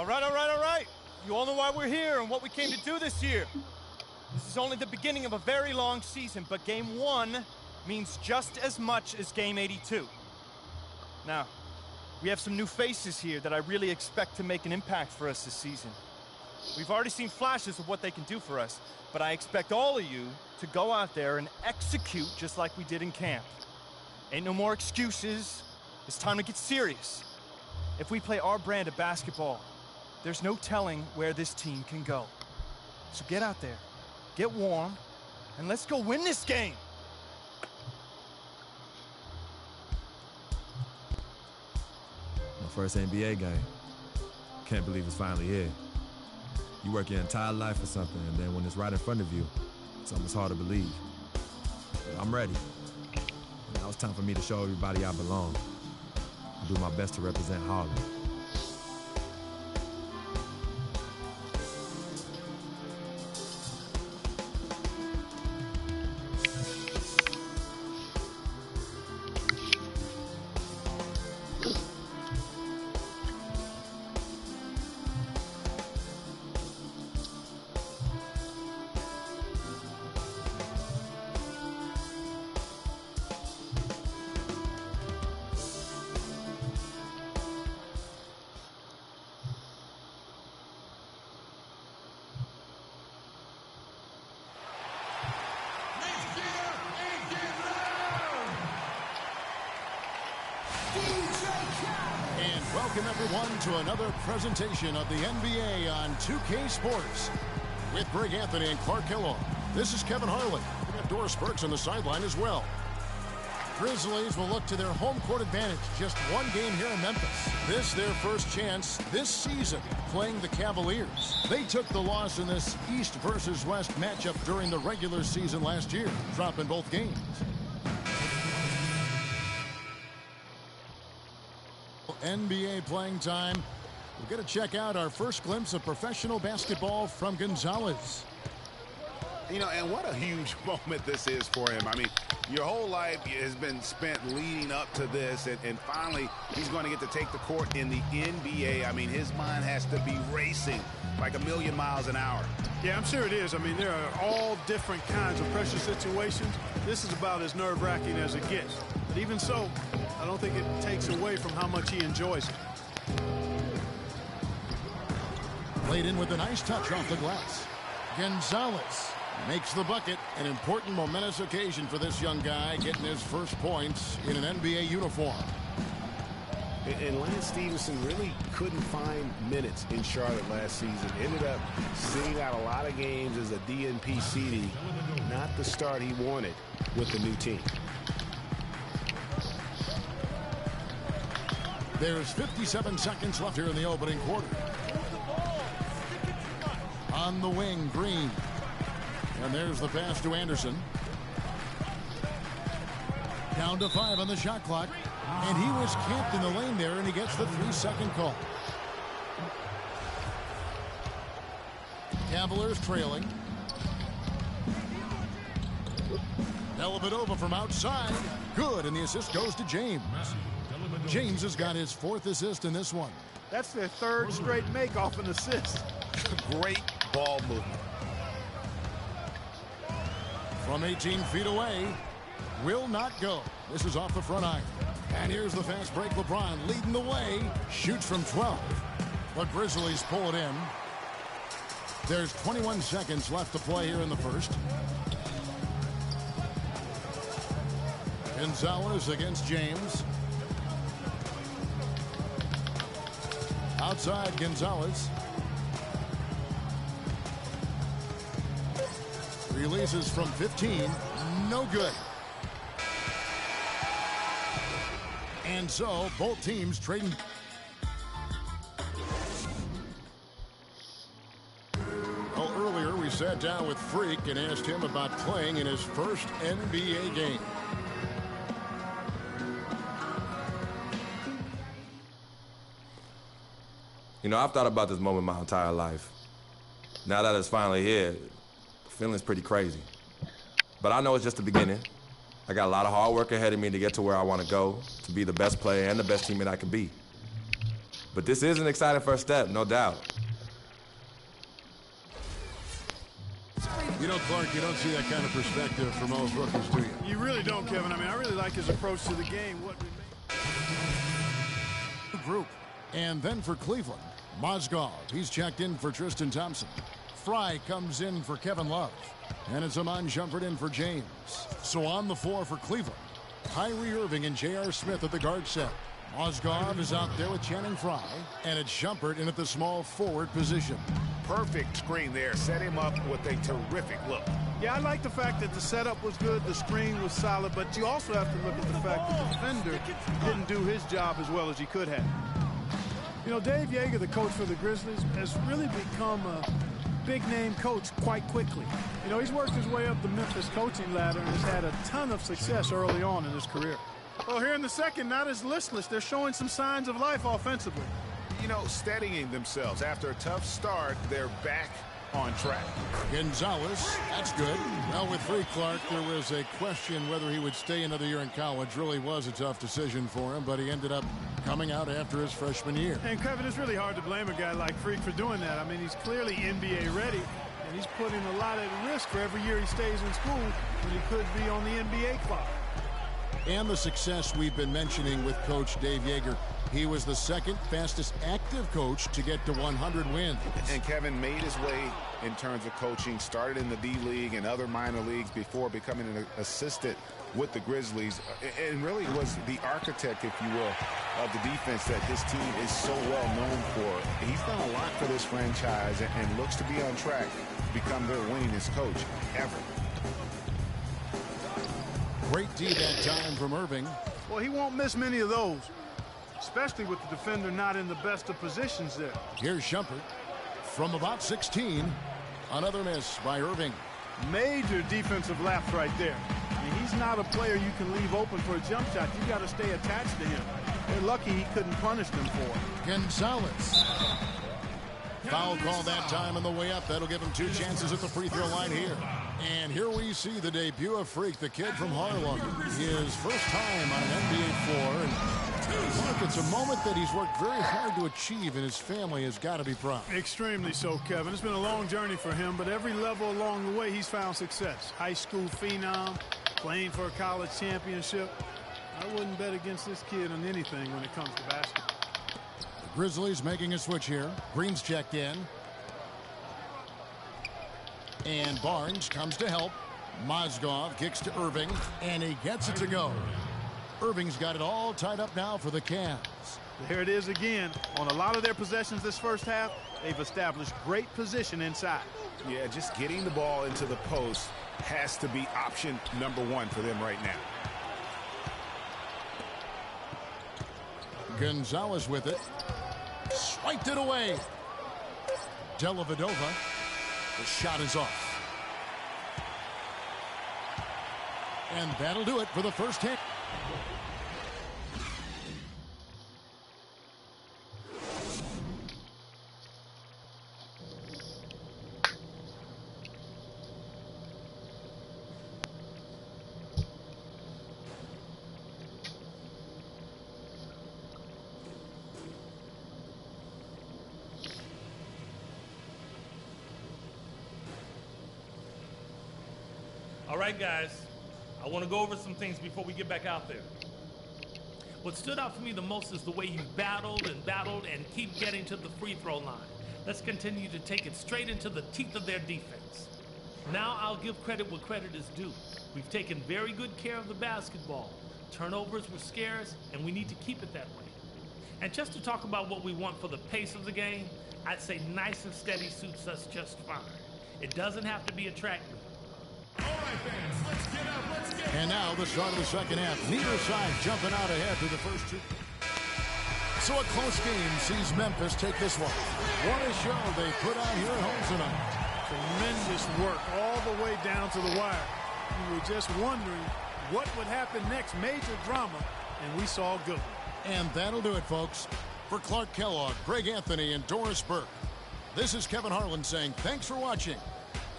All right, all right, all right. You all know why we're here and what we came to do this year. This is only the beginning of a very long season, but Game 1 means just as much as Game 82. Now, we have some new faces here that I really expect to make an impact for us this season. We've already seen flashes of what they can do for us, but I expect all of you to go out there and execute just like we did in camp. Ain't no more excuses. It's time to get serious. If we play our brand of basketball, there's no telling where this team can go. So get out there, get warm, and let's go win this game. My first NBA game. Can't believe it's finally here. You work your entire life for something, and then when it's right in front of you, it's almost hard to believe. But I'm ready. Now it's time for me to show everybody I belong. And do my best to represent Harlem. And welcome everyone to another presentation of the NBA on 2K Sports. With Greg Anthony and Clark Kellogg, this is Kevin Harlan. We have Doris Burks on the sideline as well. Grizzlies will look to their home court advantage. Just one game here in Memphis. This their first chance this season playing the Cavaliers. They took the loss in this East versus West matchup during the regular season last year, dropping both games. NBA playing time. We're going to check out our first glimpse of professional basketball from Gonzalez. You know, and what a huge moment this is for him. I mean, your whole life has been spent leading up to this, and finally he's going to get to take the court in the NBA. I mean, his mind has to be racing like 1,000,000 miles an hour. Yeah, I'm sure it is. I mean, there are all different kinds of pressure situations. This is about as nerve-wracking as it gets. But even so, I don't think it takes away from how much he enjoys it. Played in with a nice touch off the glass. Gonzalez makes the bucket. An important momentous occasion for this young guy, getting his first points in an NBA uniform. And Lance Stevenson really couldn't find minutes in Charlotte last season. Ended up sitting out a lot of games as a DNP CD. Not the start he wanted with the new team. There's 57 seconds left here in the opening quarter. On the wing, Green. And there's the pass to Anderson. Down to 5 on the shot clock. And he was camped in the lane there, and he gets the 3-second call. Cavaliers trailing. Dellavedova from outside. Good, and the assist goes to James. James has got his 4th assist in this one. That's their 3rd straight make off an assist. Great ball movement. From 18 feet away, will not go. This is off the front iron. And here's the fast break. LeBron leading the way. Shoots from 12. The Grizzlies pull it in. There's 21 seconds left to play here in the first. Gonzalez against James. Outside Gonzalez. Releases from 15. No good. And so both teams trading. Well, earlier we sat down with Freak and asked him about playing in his first NBA game. You know, I've thought about this moment my entire life. Now that it's finally here, the feeling's pretty crazy. But I know it's just the beginning. I got a lot of hard work ahead of me to get to where I want to go, to be the best player and the best teammate I can be. But this is an exciting first step, no doubt. You know, Clark, you don't see that kind of perspective from most rookies, do you? You really don't, Kevin. I mean, I really like his approach to the game. Group. And then for Cleveland, Mozgov, he's checked in for Tristan Thompson. Fry comes in for Kevin Love. And it's Amon Shumpert in for James. So on the floor for Cleveland, Kyrie Irving and J.R. Smith at the guard set. Mozgov is out there with Channing Frye. And it's Shumpert in at the small forward position. Perfect screen there. Set him up with a terrific look. Yeah, I like the fact that the setup was good, the screen was solid, but you also have to look at the fact that the defender didn't do his job as well as he could have. You know, Dave Yeager, the coach for the Grizzlies, has really become a big-name coach quite quickly. You know, he's worked his way up the Memphis coaching ladder and has had a ton of success early on in his career. Well, here in the second, not as listless. They're showing some signs of life offensively. You know, steadying themselves. After a tough start, they're back on track. Gonzalez, that's good. Well, with Free Clark, there was a question whether he would stay another year in college. Really was a tough decision for him, but he ended up coming out after his freshman year. And Kevin, it's really hard to blame a guy like Freak for doing that. I mean, he's clearly NBA ready, and he's putting a lot at risk for every year he stays in school when he could be on the NBA clock. And the success we've been mentioning with Coach Dave Yeager. He was the second fastest active coach to get to 100 wins. And Kevin made his way in terms of coaching, started in the D-League and other minor leagues before becoming an assistant with the Grizzlies, and really was the architect, if you will, of the defense that this team is so well known for. He's done a lot for this franchise and looks to be on track to become their winningest coach ever. Great D that time from Irving. Well, he won't miss many of those, especially with the defender not in the best of positions there. Here's Shumpert from about 16. Another miss by Irving. Major defensive lapse right there. I mean, he's not a player you can leave open for a jump shot. You got to stay attached to him. They're lucky he couldn't punish them for it. Gonzalez. Foul call that time on the way up. That'll give him 2 chances at the free throw line here. And here we see the debut of Freak, the kid from Harlem. His first time on an NBA floor. And look, it's a moment that he's worked very hard to achieve, and his family has got to be proud. Extremely so, Kevin. It's been a long journey for him, but every level along the way, he's found success. High school phenom, playing for a college championship. I wouldn't bet against this kid on anything when it comes to basketball. The Grizzlies making a switch here. Green's checked in. And Barnes comes to help. Mozgov kicks to Irving, and he gets it to go. Irving's got it all tied up now for the Cavs. There it is again. On a lot of their possessions this first half, they've established great position inside. Yeah, just getting the ball into the post has to be option number 1 for them right now. Gonzalez with it. Swiped it away. Dellavedova. The shot is off. And that'll do it for the first hit. All right, guys, I want to go over some things before we get back out there. What stood out for me the most is the way you battled and keep getting to the free throw line. Let's continue to take it straight into the teeth of their defense. Now I'll give credit what credit is due. We've taken very good care of the basketball. Turnovers were scarce, and we need to keep it that way. And just to talk about what we want for the pace of the game, I'd say nice and steady suits us just fine. It doesn't have to be a track meet. And now the start of the second half. Neither side jumping out ahead through the first 2. So a close game sees Memphis take this one. What a show they put on here at home tonight. Tremendous work all the way down to the wire. We were just wondering what would happen next. Major drama, and we saw a good one. And that'll do it, folks. For Clark Kellogg, Greg Anthony, and Doris Burke, this is Kevin Harlan saying thanks for watching.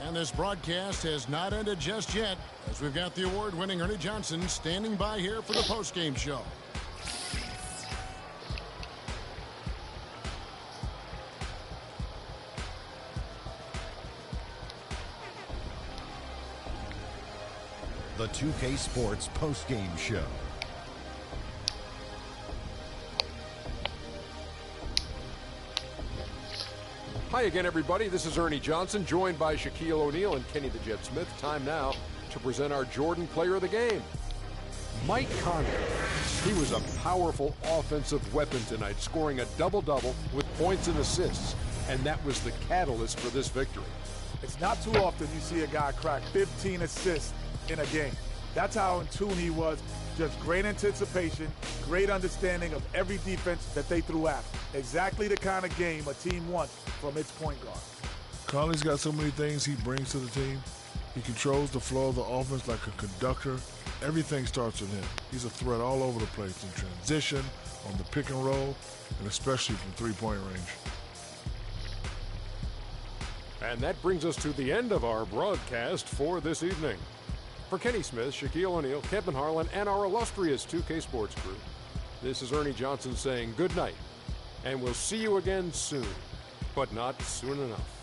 And this broadcast has not ended just yet, as we've got the award-winning Ernie Johnson standing by here for the postgame show. the 2K Sports postgame show. Hi again, everybody. This is Ernie Johnson, joined by Shaquille O'Neal and Kenny the Jet Smith. Time now to present our Jordan Player of the Game, Mike Conley. He was a powerful offensive weapon tonight, scoring a double-double with points and assists, and that was the catalyst for this victory. It's not too often you see a guy crack 15 assists in a game. That's how in tune he was. Just great anticipation, great understanding of every defense that they threw at. Exactly the kind of game a team wants from its point guard. Conley's got so many things he brings to the team. He controls the flow of the offense like a conductor. Everything starts with him. He's a threat all over the place in transition, on the pick and roll, and especially from three-point range. And that brings us to the end of our broadcast for this evening. For Kenny Smith, Shaquille O'Neal, Kevin Harlan, and our illustrious 2K Sports crew, this is Ernie Johnson saying good night, and we'll see you again soon, but not soon enough.